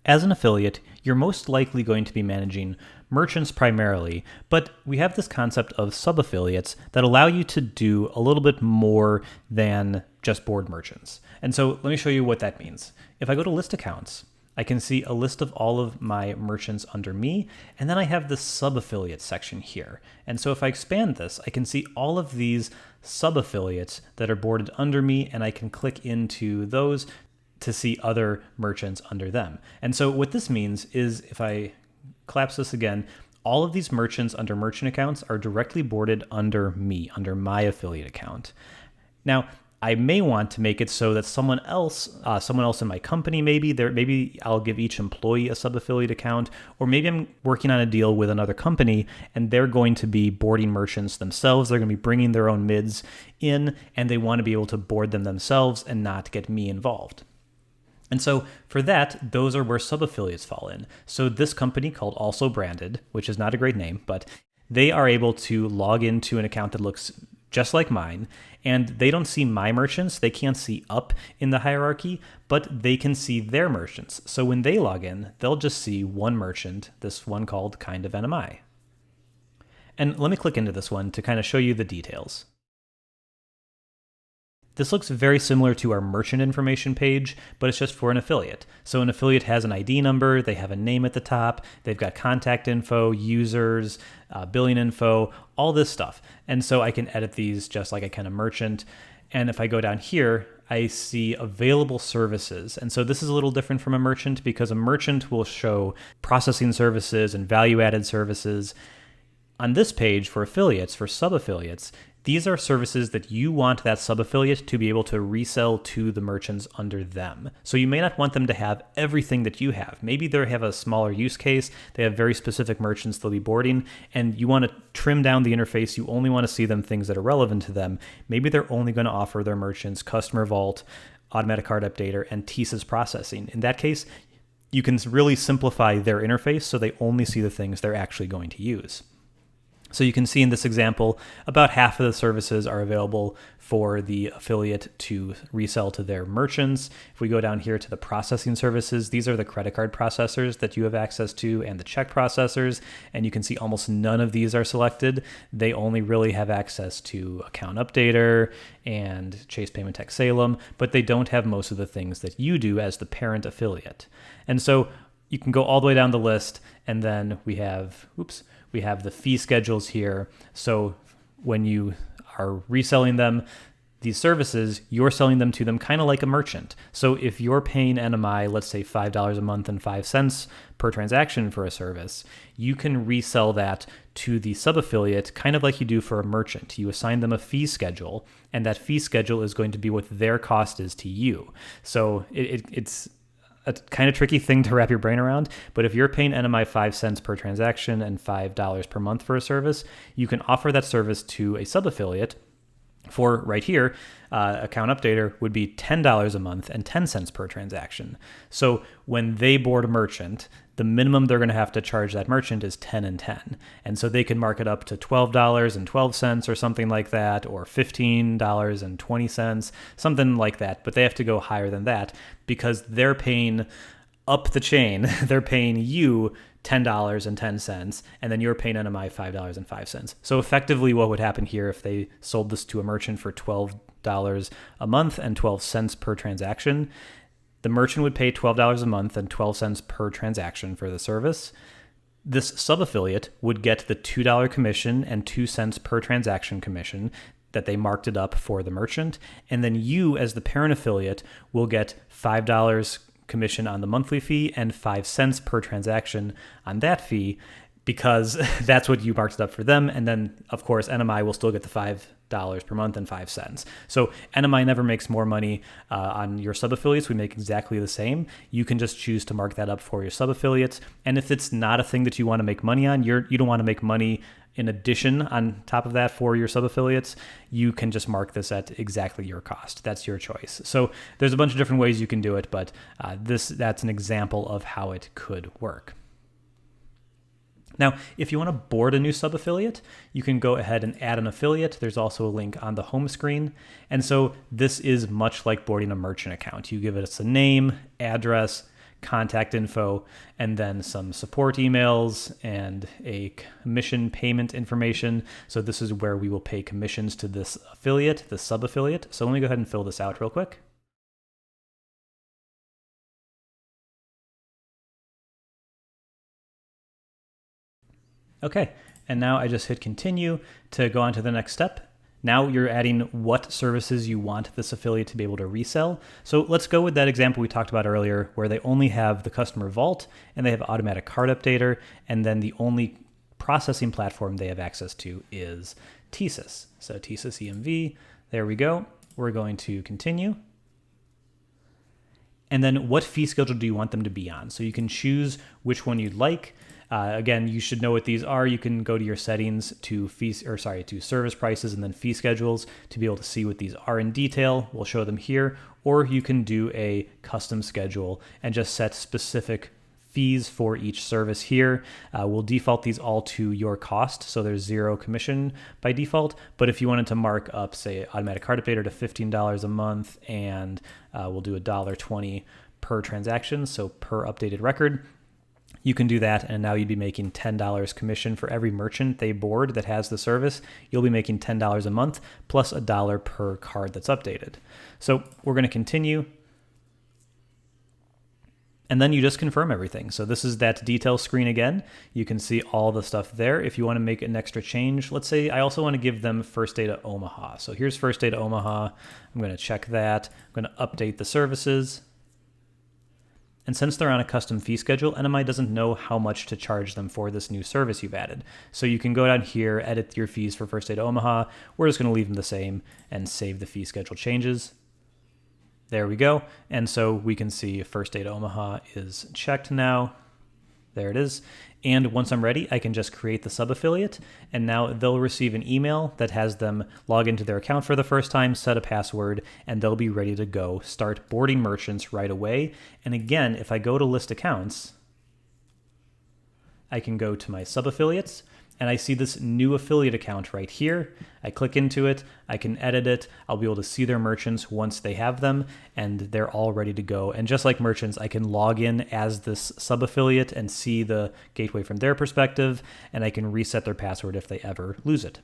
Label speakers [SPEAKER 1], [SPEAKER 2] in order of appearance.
[SPEAKER 1] As an affiliate, you're most likely going to be managing merchants primarily, but we have this concept of sub-affiliates that allow you to do a little bit more than just board merchants. And so let me show you what that means. If I go to list accounts, I can see a list of all of my merchants under me, and then I have the sub-affiliate section here. And so if I expand this, I can see all of these sub-affiliates that are boarded under me, and I can click into those to see other merchants under them. And so what this means is, if I collapse this again, all of these merchants under merchant accounts are directly boarded under me, under my affiliate account. Now, I may want to make it so that someone else in my company, maybe I'll give each employee a sub-affiliate account, or maybe I'm working on a deal with another company and they're going to be boarding merchants themselves. They're going to be bringing their own mids in, and they want to be able to board them themselves and not get me involved. And so for that, those are where sub-affiliates fall in. So this company called Also Branded, which is not a great name, but they are able to log into an account that looks just like mine, and they don't see my merchants. They can't see up in the hierarchy, but they can see their merchants. So when they log in, they'll just see one merchant, this one called Kind of NMI. And let me click into this one to kind of show you the details. This looks very similar to our merchant information page, but it's just for an affiliate. So an affiliate has an ID number, they have a name at the top, they've got contact info, users, billing info, all this stuff. And so I can edit these just like I can a merchant. And if I go down here, I see available services. And so this is a little different from a merchant, because a merchant will show processing services and value-added services. On this page for affiliates, for sub-affiliates, these are services that you want that sub-affiliate to be able to resell to the merchants under them. So you may not want them to have everything that you have. Maybe they have a smaller use case, they have very specific merchants they'll be boarding, and you want to trim down the interface. You only want to see them things that are relevant to them. Maybe they're only going to offer their merchants Customer Vault, Automatic Card Updater, and TSYS processing. In that case, you can really simplify their interface so they only see the things they're actually going to use. So you can see in this example, about half of the services are available for the affiliate to resell to their merchants. If we go down here to the processing services, these are the credit card processors that you have access to and the check processors. And you can see almost none of these are selected. They only really have access to Account Updater and Chase Payment Tech Salem, but they don't have most of the things that you do as the parent affiliate. And so you can go all the way down the list, and then we have the fee schedules here. So when you are reselling them, these services, you're selling them to them kind of like a merchant. So if you're paying NMI, let's say $5 a month and 5 cents per transaction for a service, you can resell that to the sub-affiliate kind of like you do for a merchant. You assign them a fee schedule, and that fee schedule is going to be what their cost is to you. So it's a kind of tricky thing to wrap your brain around, but if you're paying NMI 5 cents per transaction and $5 per month for a service, you can offer that service to a sub-affiliate for, right here, Account Updater would be $10 a month and 10 cents per transaction. So when they board a merchant, the minimum they're going to have to charge that merchant is 10 and 10. And so they can mark it up to $12 and 12 cents or something like that, or $15 and 20 cents, something like that. But they have to go higher than that because they're paying up the chain. They're paying you $10 and 10 cents, and then you're paying NMI $5 and 5 cents. So effectively what would happen here if they sold this to a merchant for $12 a month and 12 cents per transaction, the merchant would pay $12 a month and 12 cents per transaction for the service. This sub-affiliate would get the $2 commission and 2 cents per transaction commission that they marked it up for the merchant. And then you, as the parent affiliate, will get $5 commission on the monthly fee and 5 cents per transaction on that fee, because that's what you marked it up for them. And then, of course, NMI will still get the $5 per month and 5 cents. So NMI never makes more money on your sub-affiliates. We make exactly the same. You can just choose to mark that up for your sub-affiliates. And if it's not a thing that you want to make money on, you don't want to make money in addition on top of that for your sub-affiliates, you can just mark this at exactly your cost. That's your choice. So there's a bunch of different ways you can do it, but that's an example of how it could work. Now, if you want to board a new sub-affiliate, you can go ahead and add an affiliate. There's also a link on the home screen. And so this is much like boarding a merchant account. You give it a name, address, contact info, and then some support emails and a commission payment information. So this is where we will pay commissions to this affiliate, this sub-affiliate. So let me go ahead and fill this out real quick. Okay, and now I just hit continue to go on to the next step. Now you're adding what services you want this affiliate to be able to resell. So let's go with that example we talked about earlier where they only have the customer vault and they have automatic cart updater, and then the only processing platform they have access to is TSYS. So TSYS EMV, there we go. We're going to continue. And then what fee schedule do you want them to be on? So you can choose which one you'd like. Again, you should know what these are. You can go to your settings to to service prices and then fee schedules to be able to see what these are in detail. We'll show them here, or you can do a custom schedule and just set specific fees for each service here. We'll default these all to your cost, so there's 0 commission by default. But if you wanted to mark up, say, automatic cart updater to $15 a month, and we'll do $1.20 per transaction, so per updated record, you can do that, and now you'd be making $10 commission for every merchant they board that has the service. You'll be making $10 a month plus $1 per card that's updated. So we're going to continue. And then you just confirm everything. So this is that detail screen again. You can see all the stuff there. If you want to make an extra change, let's say I also want to give them First Data Omaha. So here's First Data Omaha. I'm going to check that. I'm going to update the services. And since they're on a custom fee schedule, NMI doesn't know how much to charge them for this new service you've added. So you can go down here, edit your fees for First Data Omaha. We're just going to leave them the same and save the fee schedule changes. There we go. And so we can see First Data Omaha is checked now. There it is. And once I'm ready, I can just create the sub-affiliate, and now they'll receive an email that has them log into their account for the first time, set a password, and they'll be ready to go start boarding merchants right away. And again, if I go to list accounts, I can go to my sub-affiliates, and I see this new affiliate account right here. I click into it, I can edit it, I'll be able to see their merchants once they have them, and they're all ready to go. And just like merchants, I can log in as this sub-affiliate and see the gateway from their perspective, and I can reset their password if they ever lose it.